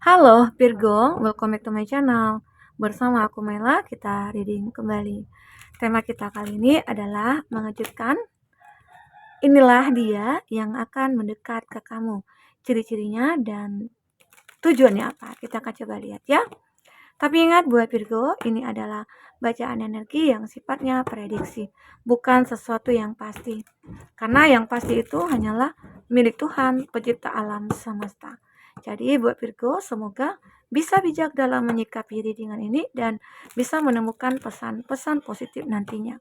Halo Virgo, welcome back to my channel. Bersama aku Mela, kita reading kembali. Tema kita kali ini adalah mengejutkan. Inilah dia yang akan mendekat ke kamu. Ciri-cirinya dan tujuannya apa? Kita akan coba lihat ya. Tapi ingat buat Virgo, ini adalah bacaan energi yang sifatnya prediksi, bukan sesuatu yang pasti. Karena yang pasti itu hanyalah milik Tuhan, pencipta alam semesta. Jadi buat Virgo, semoga bisa bijak dalam menyikapi readingan ini dan bisa menemukan pesan-pesan positif nantinya.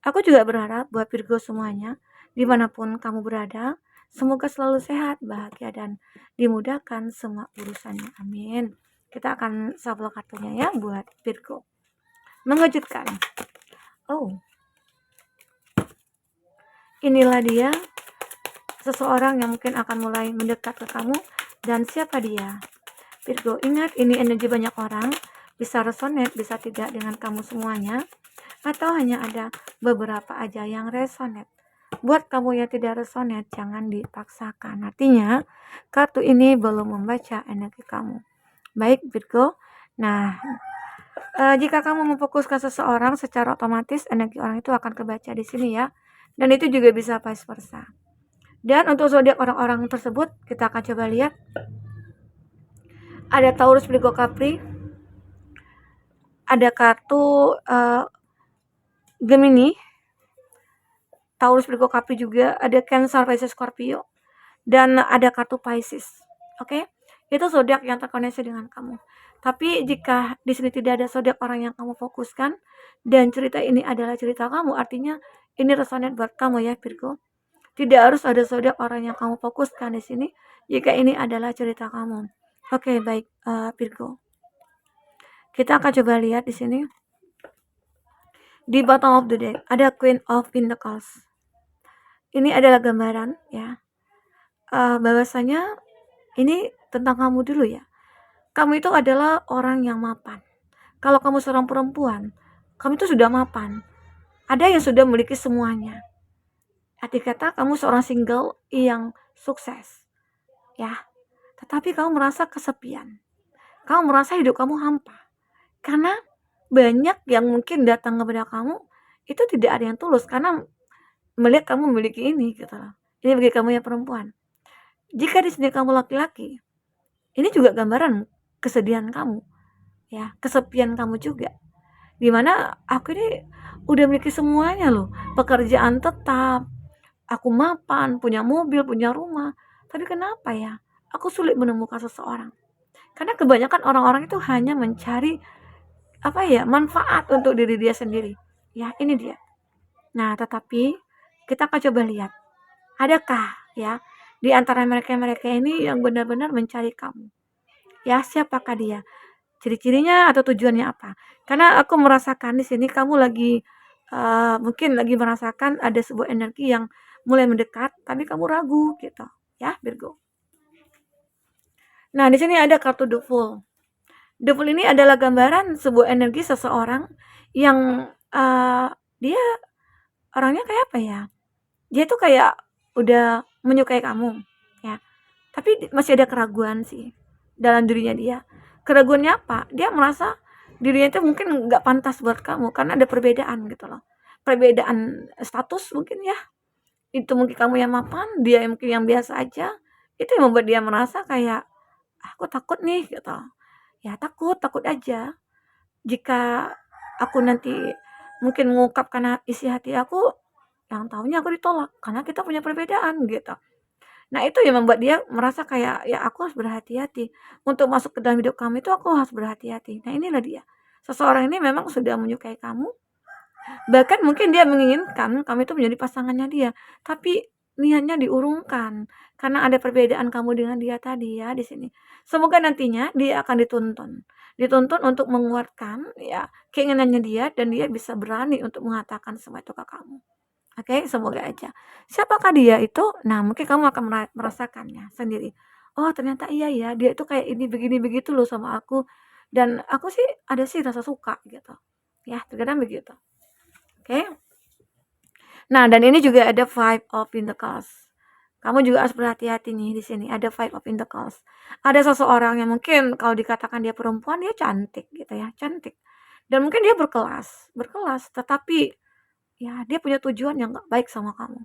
Aku juga berharap buat Virgo semuanya, dimanapun kamu berada, semoga selalu sehat, bahagia, dan dimudahkan semua urusannya. Amin. Kita akan shuffle kartunya ya buat Virgo. Mengejutkan. Oh, inilah dia seseorang yang mungkin akan mulai mendekat ke kamu. Dan siapa dia? Virgo, ingat ini energi banyak orang, bisa resonate, bisa tidak dengan kamu semuanya, atau hanya ada beberapa aja yang resonate. Buat kamu yang tidak resonate, jangan dipaksakan. Artinya, kartu ini belum membaca energi kamu. Baik Virgo, nah jika kamu memfokuskan seseorang, secara otomatis energi orang itu akan kebaca di sini ya. Dan itu juga bisa vice versa. Dan untuk zodiak orang-orang tersebut, kita akan coba lihat. Ada Taurus, Virgo, Capri. Ada kartu Gemini, Taurus, Virgo, Capri juga. Ada Cancer, Pisces, Scorpio. Dan ada kartu Pisces. Oke? Itu zodiak yang terkoneksi dengan kamu. Tapi jika di sini tidak ada zodiak orang yang kamu fokuskan dan cerita ini adalah cerita kamu, artinya ini resonate buat kamu ya Virgo. Tidak harus ada zodiak orang yang kamu fokuskan di sini jika ini adalah cerita kamu. Oke, baik Virgo. Kita akan coba lihat di sini. Di bottom of the deck ada Queen of Pentacles. Ini adalah gambaran ya. Bahwasanya ini tentang kamu dulu ya. Kamu itu adalah orang yang mapan. Kalau kamu seorang perempuan, kamu itu sudah mapan. Ada yang sudah memiliki semuanya. Arti kata kamu seorang single yang sukses. Ya. Tetapi kamu merasa kesepian. Kamu merasa hidup kamu hampa. Karena banyak yang mungkin datang kepada kamu itu tidak ada yang tulus karena melihat kamu memiliki ini gitu loh. Ini bagi kamu yang perempuan. Jika di sini kamu laki-laki, ini juga gambaran kesedihan kamu. Ya, kesepian kamu juga. Dimana aku ini udah memiliki semuanya loh, pekerjaan tetap, aku mapan, punya mobil, punya rumah, tapi kenapa ya aku sulit menemukan seseorang? Karena kebanyakan orang-orang itu hanya mencari manfaat untuk diri dia sendiri. Ya, ini dia. Nah, tetapi kita akan coba lihat, adakah ya di antara mereka-mereka ini yang benar-benar mencari kamu? Ya, siapakah dia? Ciri-cirinya atau tujuannya apa? Karena aku merasakan di sini kamu lagi mungkin lagi merasakan ada sebuah energi yang mulai mendekat, tapi kamu ragu gitu, ya Virgo. Nah, di sini ada kartu The Fool. The Fool ini adalah gambaran sebuah energi seseorang yang dia orangnya kayak apa ya? Dia tuh kayak udah menyukai kamu, ya. Tapi masih ada keraguan sih dalam dirinya dia. Keraguannya apa? Dia merasa dirinya itu mungkin nggak pantas buat kamu karena ada perbedaan gitu loh. Perbedaan status mungkin ya. Itu mungkin kamu yang mapan, dia yang mungkin yang biasa aja. Itu yang membuat dia merasa kayak aku takut nih gitu. Ya takut aja. Jika aku nanti mungkin mengungkapkan isi hati aku, yang tahunya aku ditolak karena kita punya perbedaan gitu. Nah, itu yang membuat dia merasa kayak, ya aku harus berhati-hati. Untuk masuk ke dalam hidup kamu itu aku harus berhati-hati. Nah, inilah dia. Seseorang ini memang sudah menyukai kamu. Bahkan mungkin dia menginginkan kamu itu menjadi pasangannya dia. Tapi niatnya diurungkan. Karena ada perbedaan kamu dengan dia tadi ya di sini. Semoga nantinya dia akan dituntun. Dituntun untuk menguatkan ya keinginannya dia dan dia bisa berani untuk mengatakan semua itu ke kamu. Oke, semoga aja. Siapakah dia itu? Nah, mungkin kamu akan merasakannya sendiri. Oh, ternyata iya ya, dia itu kayak ini begini begitu loh sama aku. Dan aku sih ada sih rasa suka gitu. Ya, terkadang begitu. Oke. Nah, dan ini juga ada Five of Pentacles. Kamu juga harus berhati-hati nih di sini, ada Five of Pentacles. Ada seseorang yang mungkin kalau dikatakan dia perempuan, dia cantik gitu ya, cantik. Dan mungkin dia berkelas, tetapi ya dia punya tujuan yang nggak baik sama kamu.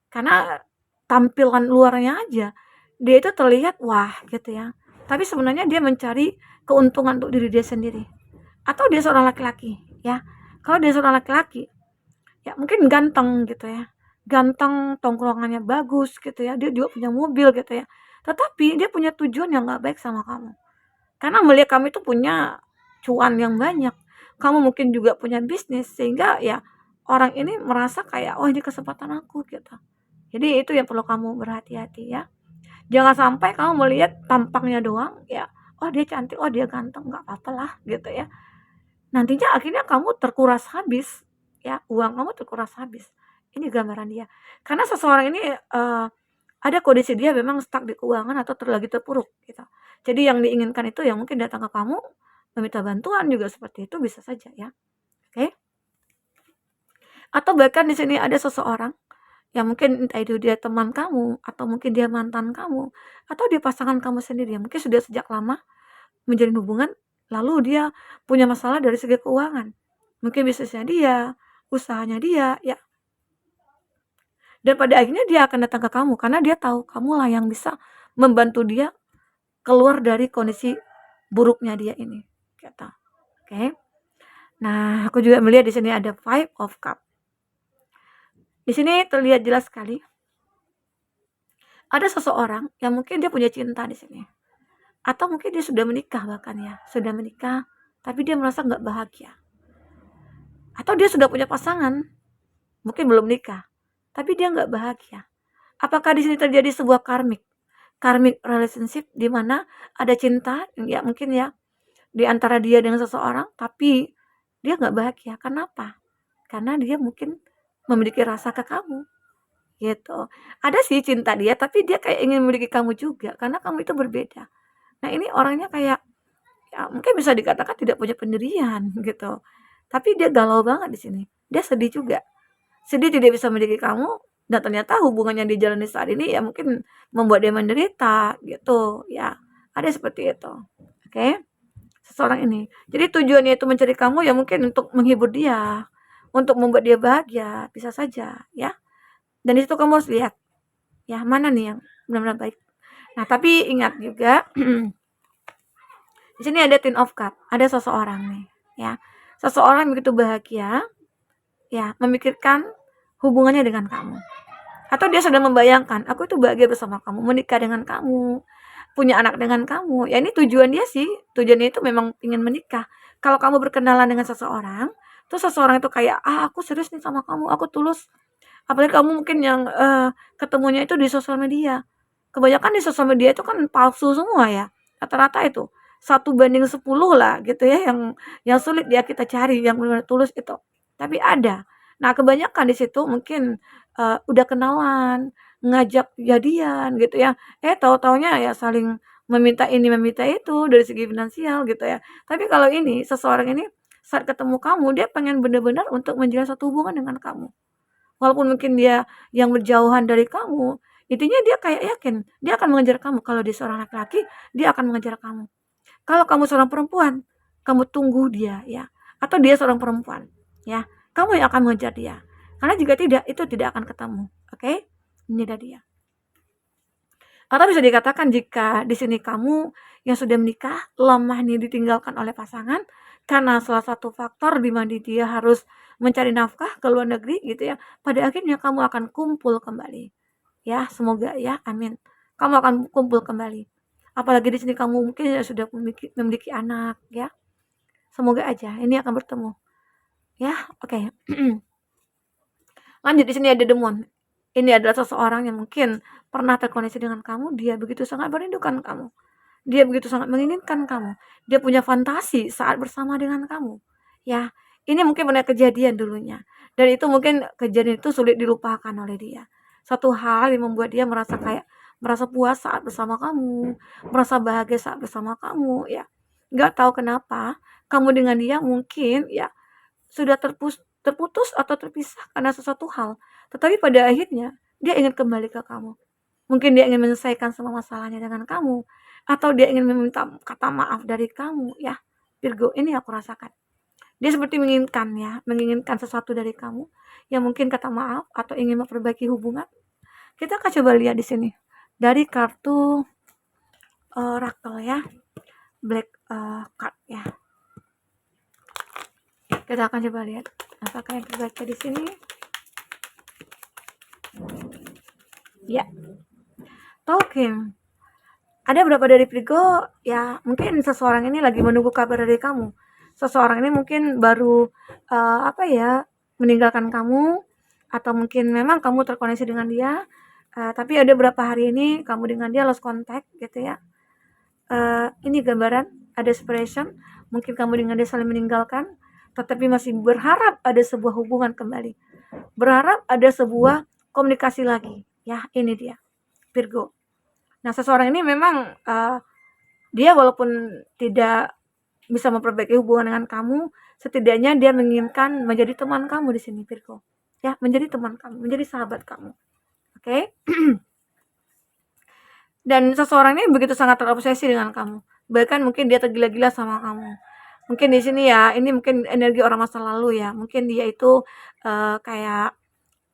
Karena tampilan luarnya aja, dia itu terlihat wah gitu ya. Tapi sebenarnya dia mencari keuntungan untuk diri dia sendiri. Atau dia seorang laki-laki ya. Kalau dia seorang laki-laki, ya mungkin ganteng gitu ya. Ganteng, tongkrongannya bagus gitu ya. Dia juga punya mobil gitu ya. Tetapi dia punya tujuan yang nggak baik sama kamu. Karena melihat kamu itu punya cuan yang banyak. Kamu mungkin juga punya bisnis sehingga ya orang ini merasa kayak oh ini kesempatan aku gitu. Jadi itu yang perlu kamu berhati-hati ya. Jangan sampai kamu melihat tampangnya doang ya. Oh dia cantik, oh dia ganteng, nggak apa-apa lah gitu ya. Nantinya akhirnya kamu terkuras habis ya, uang kamu terkuras habis. Ini gambaran dia. Karena seseorang ini ada kondisi dia memang stuck di keuangan atau lagi terpuruk gitu. Jadi yang diinginkan itu yang mungkin datang ke kamu meminta bantuan juga seperti itu bisa saja ya. Oke? Atau bahkan di sini ada seseorang yang mungkin entah itu dia teman kamu atau mungkin dia mantan kamu atau dia pasangan kamu sendiri yang mungkin sudah sejak lama menjalin hubungan lalu dia punya masalah dari segi keuangan. Mungkin bisnisnya dia, usahanya dia ya. Dan pada akhirnya dia akan datang ke kamu karena dia tahu kamulah yang bisa membantu dia keluar dari kondisi buruknya dia ini. Gitu. Oke. Nah, aku juga melihat di sini ada Five of Cup. Di sini terlihat jelas sekali ada seseorang yang mungkin dia punya cinta di sini. Atau mungkin dia sudah menikah bahkan ya, sudah menikah, tapi dia merasa nggak bahagia. Atau dia sudah punya pasangan, mungkin belum nikah, tapi dia nggak bahagia. Apakah di sini terjadi sebuah karmic relationship di mana ada cinta, ya mungkin ya, di antara dia dengan seseorang, tapi dia nggak bahagia. Kenapa? Karena dia mungkin memiliki rasa ke kamu, gitu. Ada sih cinta dia, tapi dia kayak ingin memiliki kamu juga, karena kamu itu berbeda. Nah ini orangnya kayak ya mungkin bisa dikatakan tidak punya pendirian gitu. Tapi dia galau banget di sini. Dia sedih juga. Sedih tidak bisa memiliki kamu dan ternyata hubungan yang dijalani saat ini ya mungkin membuat dia menderita gitu ya. Ada seperti itu. Oke. Seseorang ini. Jadi tujuannya itu mencari kamu ya mungkin untuk menghibur dia, untuk membuat dia bahagia, bisa saja ya. Dan di situ kamu harus lihat ya mana nih yang benar-benar baik. Nah, tapi ingat juga di sini ada Ten of Cup, ada seseorang nih, ya. Seseorang begitu bahagia, ya, memikirkan hubungannya dengan kamu. Atau dia sudah membayangkan, aku itu bahagia bersama kamu, menikah dengan kamu, punya anak dengan kamu. Ya ini tujuan dia sih, tujuannya itu memang ingin menikah. Kalau kamu berkenalan dengan seseorang, terus seseorang itu kayak, aku serius nih sama kamu, aku tulus. Apalagi kamu mungkin yang ketemunya itu di sosial media. Kebanyakan di sosial media itu kan palsu semua ya. Rata-rata itu 1 banding 10 lah gitu ya yang sulit dia kita cari yang benar-benar tulus itu. Tapi ada. Nah, kebanyakan di situ mungkin udah kenalan, ngajak jadian gitu ya. Tahu-taunya ya saling meminta ini meminta itu dari segi finansial gitu ya. Tapi kalau ini seseorang ini saat ketemu kamu dia pengen benar-benar untuk menjalin satu hubungan dengan kamu. Walaupun mungkin dia yang berjauhan dari kamu, intinya dia kayak yakin, dia akan mengejar kamu. Kalau dia seorang laki-laki, dia akan mengejar kamu. Kalau kamu seorang perempuan, kamu tunggu dia ya. Atau dia seorang perempuan, ya. Kamu yang akan mengejar dia. Karena jika tidak, itu tidak akan ketemu. Oke? Ini dia. Atau bisa dikatakan jika di sini kamu yang sudah menikah, lemah nih ditinggalkan oleh pasangan karena salah satu faktor di mana dia harus mencari nafkah ke luar negeri gitu ya. Pada akhirnya kamu akan kumpul kembali. Ya, semoga ya, amin. Kamu akan kumpul kembali. Apalagi di sini kamu mungkin sudah memiliki anak ya. Semoga aja ini akan bertemu. Ya, oke. Lanjut di sini ada demon. Ini adalah seseorang yang mungkin pernah terkoneksi dengan kamu, dia begitu sangat merindukan kamu. Dia begitu sangat menginginkan kamu. Dia punya fantasi saat bersama dengan kamu. Ya, ini mungkin pernah kejadian dulunya. Dan itu mungkin kejadian itu sulit dilupakan oleh dia. Satu hal yang membuat dia merasa puas saat bersama kamu, merasa bahagia saat bersama kamu, ya. Nggak tahu kenapa kamu dengan dia mungkin ya sudah terputus atau terpisah karena sesuatu hal. Tetapi pada akhirnya dia ingin kembali ke kamu. Mungkin dia ingin menyelesaikan semua masalahnya dengan kamu, atau dia ingin meminta kata maaf dari kamu ya, Virgo, ini aku rasakan. Dia seperti menginginkan sesuatu dari kamu, yang mungkin kata maaf atau ingin memperbaiki hubungan. Kita akan coba lihat di sini, dari kartu, Oracle ya, Black, card ya. Kita akan coba lihat, apakah yang terbaca di sini? Ya, Talking. Ada beberapa dari Virgo, ya mungkin seseorang ini lagi menunggu kabar dari kamu. Seseorang ini mungkin baru, meninggalkan kamu, atau mungkin memang kamu terkoneksi dengan dia, tapi ada beberapa hari ini kamu dengan dia lost contact gitu ya. Ini gambaran, ada separation, mungkin kamu dengan dia saling meninggalkan, tetapi masih berharap ada sebuah hubungan kembali. Berharap ada sebuah komunikasi lagi, ya ini dia, Virgo. Nah, seseorang ini memang, dia walaupun tidak bisa memperbaiki hubungan dengan kamu, setidaknya dia menginginkan menjadi teman kamu di sini, Virgo. Ya, menjadi teman kamu, menjadi sahabat kamu. Oke? Dan seseorang ini begitu sangat terobsesi dengan kamu. Bahkan mungkin dia tergila-gila sama kamu. Mungkin di sini ya, ini mungkin energi orang masa lalu ya. Mungkin dia itu kayak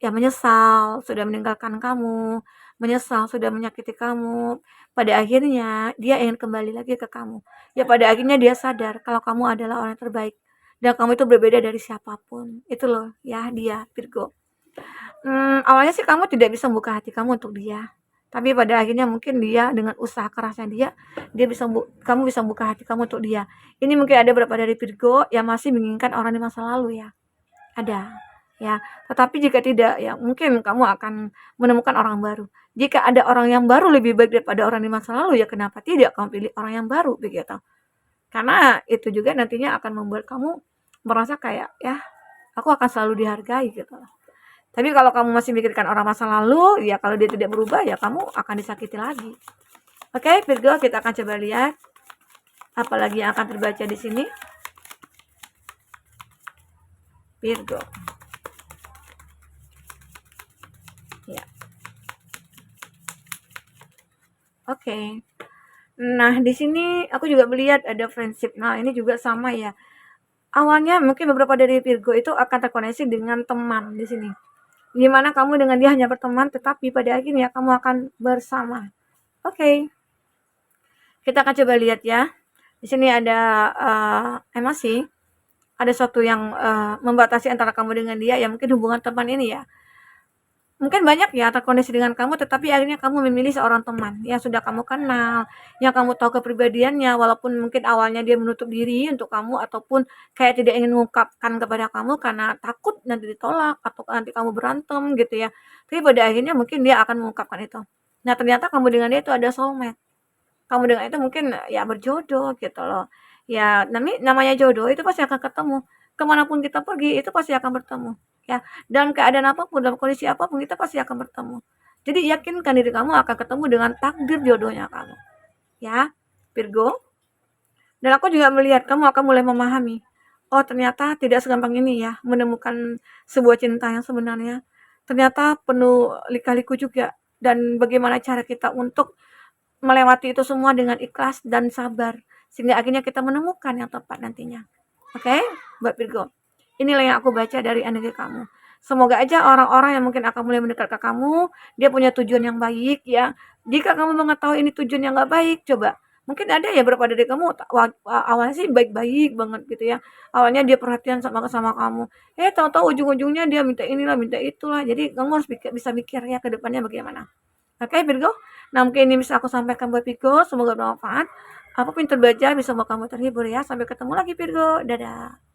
ya menyesal sudah meninggalkan kamu, menyesal sudah menyakiti kamu. Pada akhirnya dia ingin kembali lagi ke kamu. Ya pada akhirnya dia sadar kalau kamu adalah orang terbaik dan kamu itu berbeda dari siapapun. Itu loh ya dia, Virgo. Awalnya sih kamu tidak bisa membuka hati kamu untuk dia. Tapi pada akhirnya mungkin dia dengan usaha kerasnya dia bisa kamu bisa membuka hati kamu untuk dia. Ini mungkin ada beberapa dari Virgo yang masih menginginkan orang di masa lalu ya. Ada, ya. Tetapi jika tidak, ya mungkin kamu akan menemukan orang baru. Jika ada orang yang baru lebih baik daripada orang di masa lalu, ya kenapa tidak kamu pilih orang yang baru, begitu. Karena itu juga nantinya akan membuat kamu merasa kayak, ya aku akan selalu dihargai gitu. Tapi kalau kamu masih mikirkan orang masa lalu, ya kalau dia tidak berubah, ya kamu akan disakiti lagi. Oke, Virgo, kita akan coba lihat apalagi yang akan terbaca di sini. Virgo. Ya. Oke. Nah, di sini aku juga melihat ada friendship. Nah, ini juga sama ya. Awalnya mungkin beberapa dari Virgo itu akan terkoneksi dengan teman di sini. Di mana kamu dengan dia hanya berteman, tetapi pada akhirnya kamu akan bersama. Oke. Kita akan coba lihat ya. Di sini ada emosi. Ada sesuatu yang membatasi antara kamu dengan dia, ya mungkin hubungan teman ini ya. Mungkin banyak ya terkoneksi dengan kamu, tetapi akhirnya kamu memilih seorang teman yang sudah kamu kenal, yang kamu tahu kepribadiannya, walaupun mungkin awalnya dia menutup diri untuk kamu ataupun kayak tidak ingin mengungkapkan kepada kamu karena takut nanti ditolak atau nanti kamu berantem gitu ya. Tapi pada akhirnya mungkin dia akan mengungkapkan itu. Nah, ternyata kamu dengan dia itu ada soulmate. Kamu dengan itu mungkin ya berjodoh gitu loh. Ya, namanya jodoh itu pasti akan ketemu. Kemanapun kita pergi itu pasti akan bertemu. Ya, dalam keadaan apapun, dalam kondisi apapun kita pasti akan bertemu. Jadi yakinkan diri kamu akan ketemu dengan takdir jodohnya kamu. Ya, Virgo. Dan aku juga melihat kamu akan mulai memahami. Oh, ternyata tidak segampang ini ya menemukan sebuah cinta yang sebenarnya. Ternyata penuh lika-liku juga. Dan bagaimana cara kita untuk melewati itu semua dengan ikhlas dan sabar. Sehingga akhirnya kita menemukan yang tepat nantinya. Oke, Mbak Virgo. Inilah yang aku baca dari energi kamu. Semoga aja orang-orang yang mungkin akan mulai mendekat ke kamu, dia punya tujuan yang baik ya. Jika kamu mengetahui ini tujuan yang gak baik, coba. Mungkin ada ya beberapa dari kamu awalnya sih baik-baik banget gitu ya. Awalnya dia perhatian sama kamu. Tahu-tahu ujung-ujungnya dia minta inilah, minta itulah. Jadi kamu harus bisa mikir ya ke depannya bagaimana. Oke, Virgo. Nah, mungkin ini bisa aku sampaikan buat Virgo. Semoga bermanfaat. Apapun yang terbaca bisa membuat kamu terhibur ya. Sampai ketemu lagi Virgo. Dadah.